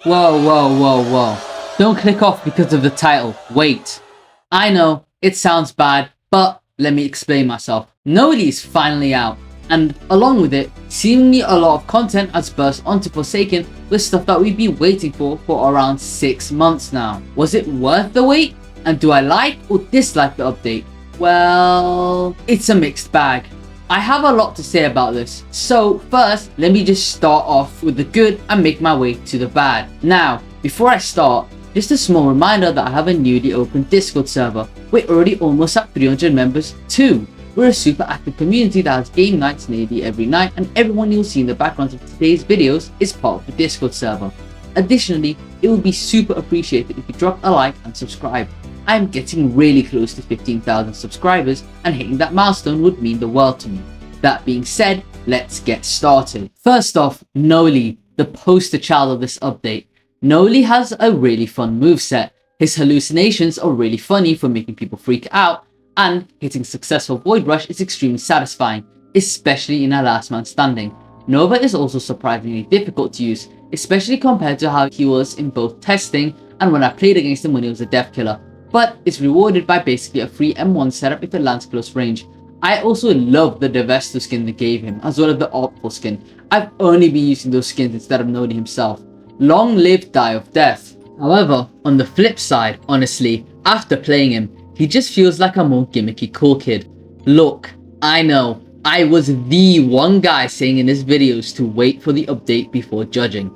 Whoa. Don't click off because of the title. Wait. I know, it sounds bad, but let me explain myself. Noli is finally out, and along with it, seemingly a lot of content has burst onto Forsaken with stuff that we've been waiting for around 6 months now. Was it worth the wait? And do I like or dislike the update? Well, it's a mixed bag. I have a lot to say about this, so first let me just start off with the good and make my way to the bad. Now, before I start, just a small reminder that I have a newly opened Discord server. We're already almost at 300 members too. We're a super active community that has game nights nearly every night, and everyone you'll see in the backgrounds of today's videos is part of the Discord server. Additionally, it would be super appreciated if you drop a like and subscribe. I am getting really close to 15,000 subscribers, and hitting that milestone would mean the world to me. That being said, let's get started. First off, Noli, the poster child of this update. Noli has a really fun moveset. His hallucinations are really funny for making people freak out, and hitting successful Void Rush is extremely satisfying, especially in a last man standing. Nova is also surprisingly difficult to use, especially compared to how he was in both testing and when I played against him when he was a death killer, but it's rewarded by basically a free M1 setup if it lands close range. I also love the Devesto skin they gave him, as well as the Artful skin. I've only been using those skins instead of Noli himself. Long live Die of Death. However, on the flip side, honestly, after playing him, he just feels like a more gimmicky cool kid. Look, I know, I was the one guy saying in his videos to wait for the update before judging.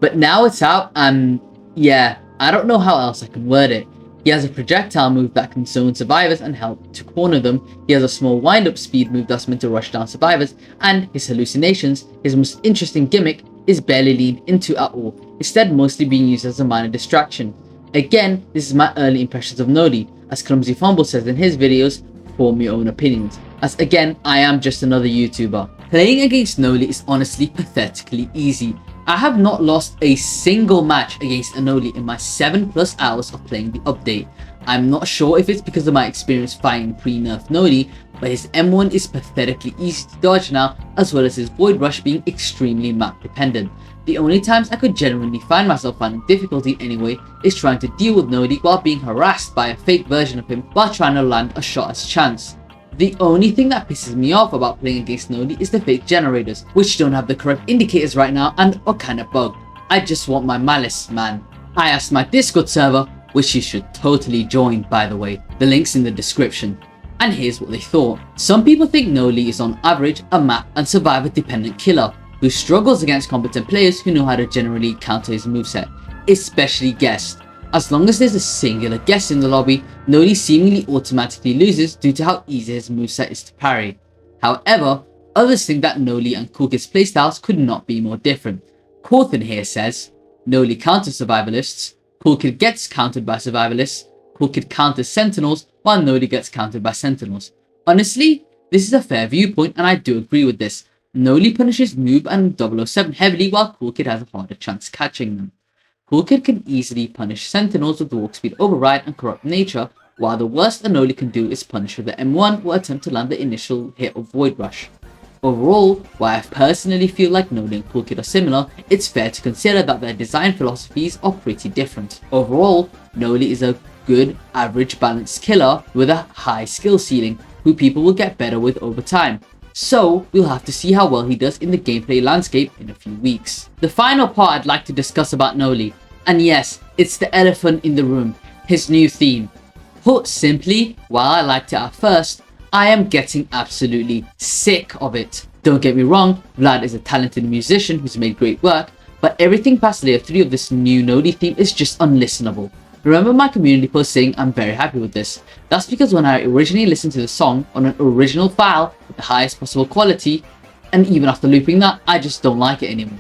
But now it's out and yeah, I don't know how else I can word it. He has a projectile move that can zone survivors and help to corner them. He has a small wind-up speed move that's meant to rush down survivors, and his hallucinations, his most interesting gimmick, is barely leaned into at all, instead mostly being used as a minor distraction. Again, this is my early impressions of Noli. As Clumsy Fumble says in his videos, form your own opinions, as again, I am just another YouTuber. Playing against Noli is honestly pathetically easy. I have not lost a single match against a Noli in my 7+ hours of playing the update. I'm not sure if it's because of my experience fighting pre-nerf Noli, but his M1 is pathetically easy to dodge now, as well as his Void Rush being extremely map dependent. The only times I could genuinely find myself finding difficulty anyway is trying to deal with Noli while being harassed by a fake version of him while trying to land a shot as chance. The only thing that pisses me off about playing against Noli is the fake generators, which don't have the correct indicators right now and are kinda bugged. I just want my malice, man. I asked my Discord server, which you should totally join by the way, the link's in the description, and here's what they thought. Some people think Noli is on average a map and survivor dependent killer, who struggles against competent players who know how to generally counter his moveset, especially Guest. As long as there's a singular Guest in the lobby, Noli seemingly automatically loses due to how easy his moveset is to parry. However, others think that Noli and Coolkid's playstyles could not be more different. Corthan here says, Noli counters survivalists, Coolkid gets countered by survivalists, Coolkid counters sentinels, while Noli gets countered by sentinels. Honestly, this is a fair viewpoint and I do agree with this. Noli punishes Noob and 007 heavily while Coolkid has a harder chance catching them. Coolkid can easily punish sentinels with walk speed override and corrupt nature, while the worst a Noli can do is punish with the M1 or attempt to land the initial hit of Void Rush. Overall, while I personally feel like Noli and Coolkid are similar, it's fair to consider that their design philosophies are pretty different. Overall, Noli is a good, average balanced killer with a high skill ceiling, who people will get better with over time. So, we'll have to see how well he does in the gameplay landscape in a few weeks. The final part I'd like to discuss about Noli, and yes, it's the elephant in the room, his new theme. Put simply, while I liked it at first, I am getting absolutely sick of it. Don't get me wrong, Vlad is a talented musician who's made great work, but everything past layer 3 of this new Noli theme is just unlistenable. Remember my community post saying I'm very happy with this. That's because when I originally listened to the song on an original file with the highest possible quality, and even after looping that, I just don't like it anymore.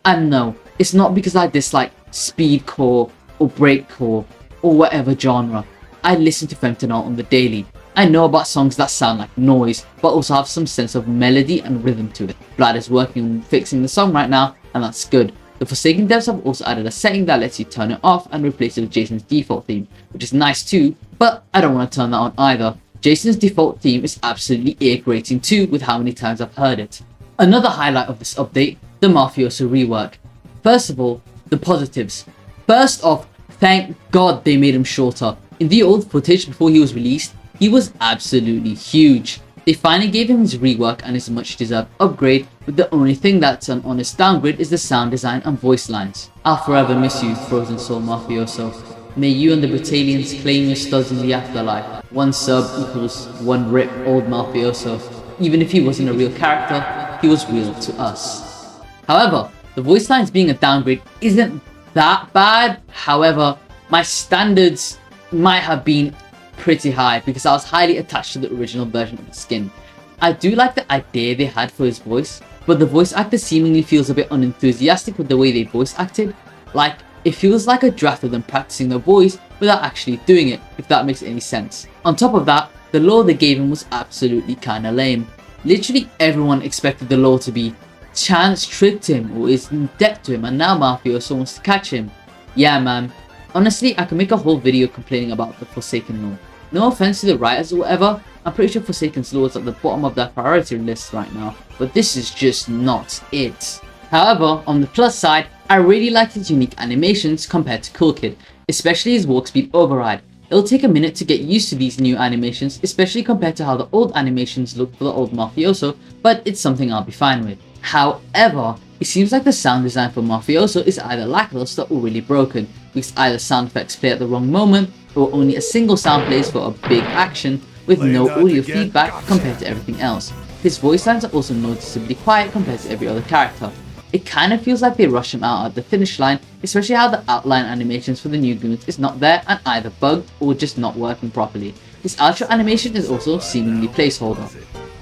And no, it's not because I dislike speedcore or breakcore or whatever genre. I listen to Femtonol on the daily. I know about songs that sound like noise, but also have some sense of melody and rhythm to it. Vlad is working on fixing the song right now, and that's good. The Forsaken devs have also added a setting that lets you turn it off and replace it with Jason's default theme, which is nice too, but I don't want to turn that on either. Jason's default theme is absolutely ear-grating too with how many times I've heard it. Another highlight of this update, the Mafioso rework. First of all, The positives. First off, thank God they made him shorter. In the old footage before he was released, he was absolutely huge. They finally gave him his rework and his much deserved upgrade, but the only thing that's an honest downgrade is the sound design and voice lines. I'll forever miss you, Frozen Soul Mafioso. May you and the battalions claim your studs in the afterlife. One sub equals one rip old Mafioso. Even if he wasn't a real character, he was real to us. However, the voice lines being a downgrade isn't that bad. However, my standards might have been pretty high because I was highly attached to the original version of the skin. I do like the idea they had for his voice, but the voice actor seemingly feels a bit unenthusiastic with the way they voice acted. Like, it feels like a draft of them practicing their voice without actually doing it, if that makes any sense. On top of that, the lore they gave him was absolutely kinda lame. Literally everyone expected the lore to be Chance tricked him or is in debt to him and now Mafioso wants to catch him. Yeah man, honestly I could make a whole video complaining about the Forsaken lore. No offense to the writers or whatever, I'm pretty sure Forsaken's lore is at the bottom of their priority list right now, but this is just not it. However, on the plus side, I really like his unique animations compared to Cool Kid, especially his walk speed override. It'll take a minute to get used to these new animations, especially compared to how the old animations looked for the old Mafioso, but it's something I'll be fine with. However, it seems like the sound design for Mafioso is either lackluster or really broken, because either sound effects play at the wrong moment, or only a single sound plays for a big action, with no audio feedback compared to everything else. His voice lines are also noticeably quiet compared to every other character. It kinda feels like they rush him out at the finish line, especially how the outline animations for the new goons is not there and either bugged or just not working properly. His outro animation is also seemingly placeholder.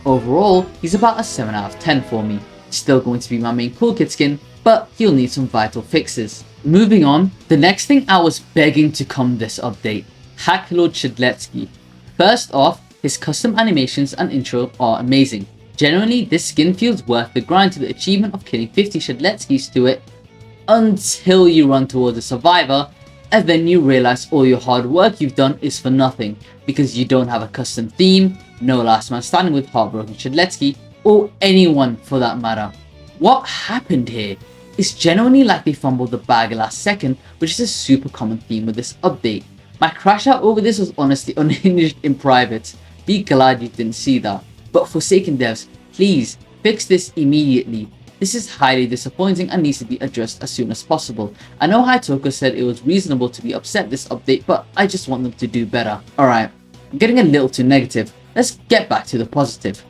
Overall, he's about a 7 out of 10 for me. Still going to be my main Cool Kid skin, but he'll need some vital fixes. Moving on, the next thing I was begging to come this update, Hacklord Shedletsky. First off, his custom animations and intro are amazing. Generally, this skin feels worth the grind to the achievement of killing 50 Shedletskys to it, until you run towards a survivor, and then you realize all your hard work you've done is for nothing, because you don't have a custom theme, no last man standing with Heartbroken Shedletsky, or anyone for that matter. What happened here? It's genuinely like they fumbled the bag last second, which is a super common theme with this update. My crash out over this was honestly unhinged in private. Be glad you didn't see that. But Forsaken devs, please fix this immediately. This is highly disappointing and needs to be addressed as soon as possible. I know Hytoko said it was reasonable to be upset this update, but I just want them to do better. Alright, I'm getting a little too negative. Let's get back to the positive.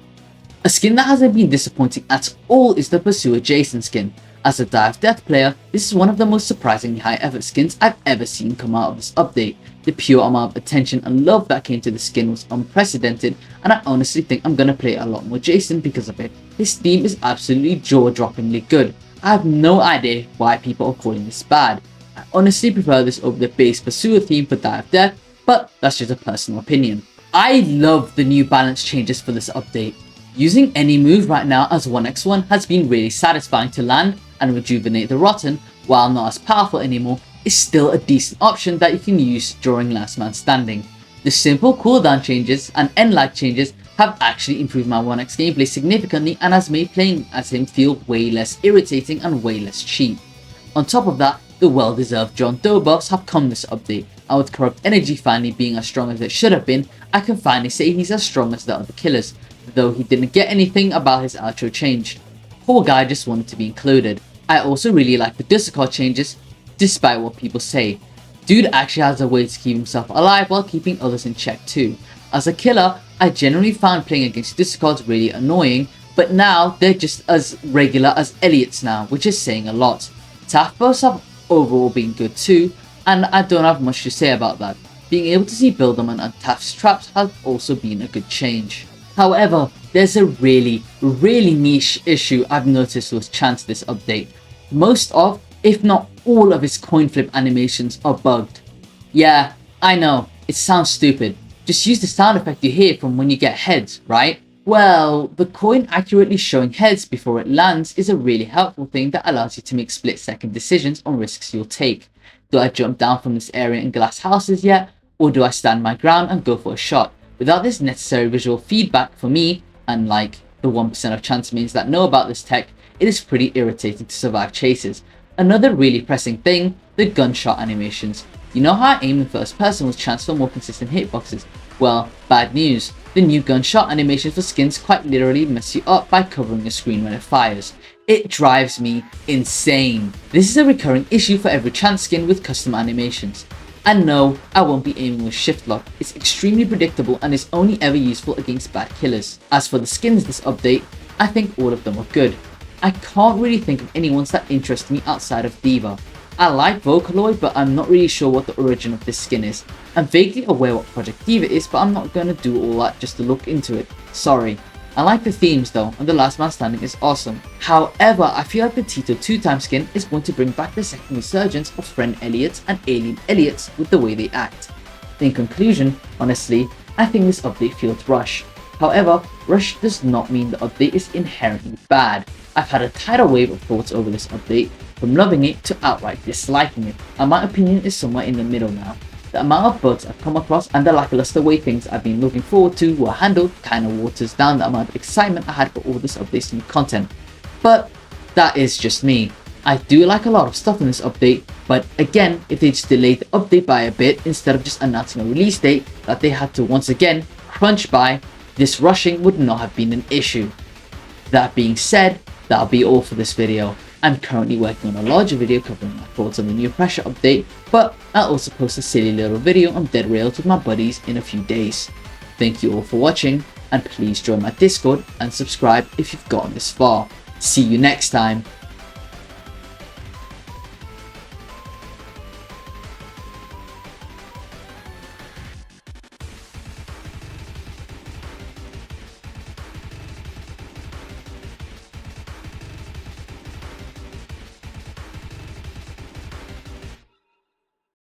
A skin that hasn't been disappointing at all is the Pursuer Jason skin. As a Die of Death player, this is one of the most surprisingly high effort skins I've ever seen come out of this update. The pure amount of attention and love that came to the skin was unprecedented, and I honestly think I'm gonna play a lot more Jason because of it. His theme is absolutely jaw-droppingly good. I have no idea why people are calling this bad. I honestly prefer this over the base Pursuer theme for Die of Death, but that's just a personal opinion. I love the new balance changes for this update. Using any move right now as 1x1 has been really satisfying to land and rejuvenate the Rotten, while not as powerful anymore, is still a decent option that you can use during last man standing. The simple cooldown changes and end lag changes have actually improved my 1x gameplay significantly and has made playing as him feel way less irritating and way less cheap. On top of that, the well deserved John Doe buffs have come this update, and with Corrupt Energy finally being as strong as it should have been, I can finally say he's as strong as the other killers, though he didn't get anything about his outro change. Poor guy just wanted to be included. I also really like the Discord changes, despite what people say. Dude actually has a way to keep himself alive while keeping others in check too. As a killer, I generally found playing against Discords really annoying, but now they're just as regular as Elliot's now, which is saying a lot. TAF buffs have overall been good too, and I don't have much to say about that. Being able to see Bilderman and TAF's traps has also been a good change. However, there's a really niche issue I've noticed with Chance this update. Most of, if not all of his coin flip animations are bugged. Yeah, I know, it sounds stupid. Just use the sound effect you hear from when you get heads, right? Well, the coin accurately showing heads before it lands is a really helpful thing that allows you to make split-second decisions on risks you'll take. Do I jump down from this area in glass houses yet? Or do I stand my ground and go for a shot? Without this necessary visual feedback for me, and like the 1% of chance mains that know about this tech, it is pretty irritating to survive chases. Another really pressing thing, the gunshot animations. You know how I aim in first person was chance for more consistent hitboxes? Well, bad news. The new gunshot animations for skins quite literally mess you up by covering your screen when it fires. It drives me insane. This is a recurring issue for every chance skin with custom animations. And no, I won't be aiming with shift lock. It's extremely predictable and is only ever useful against bad killers. As for the skins this update, I think all of them are good. I can't really think of any ones that interest me outside of Diva. I like Vocaloid, but I'm not really sure what the origin of this skin is. I'm vaguely aware what Project Diva is, but I'm not gonna do all that just to look into it. Sorry. I like the themes though, and the Last Man Standing is awesome. However, I feel like the Tito 2-time skin is going to bring back the second resurgence of Friend Elliots and Alien Elliots with the way they act. In conclusion, honestly, I think this update feels rushed. However, rush does not mean the update is inherently bad. I've had a tidal wave of thoughts over this update, from loving it to outright disliking it, and my opinion is somewhere in the middle now. The amount of bugs I've come across and the lackluster way things I've been looking forward to were handled kinda waters down the amount of excitement I had for all this update's new content. But that is just me. I do like a lot of stuff in this update, but again, if they just delayed the update by a bit instead of just announcing a release date that they had to once again crunch by, this rushing would not have been an issue. That being said, that'll be all for this video. I'm currently working on a larger video covering my thoughts on the new Pressure update, but I'll also post a silly little video on Dead Rails with my buddies in a few days. Thank you all for watching, and please join my Discord and subscribe if you've gotten this far. See you next time.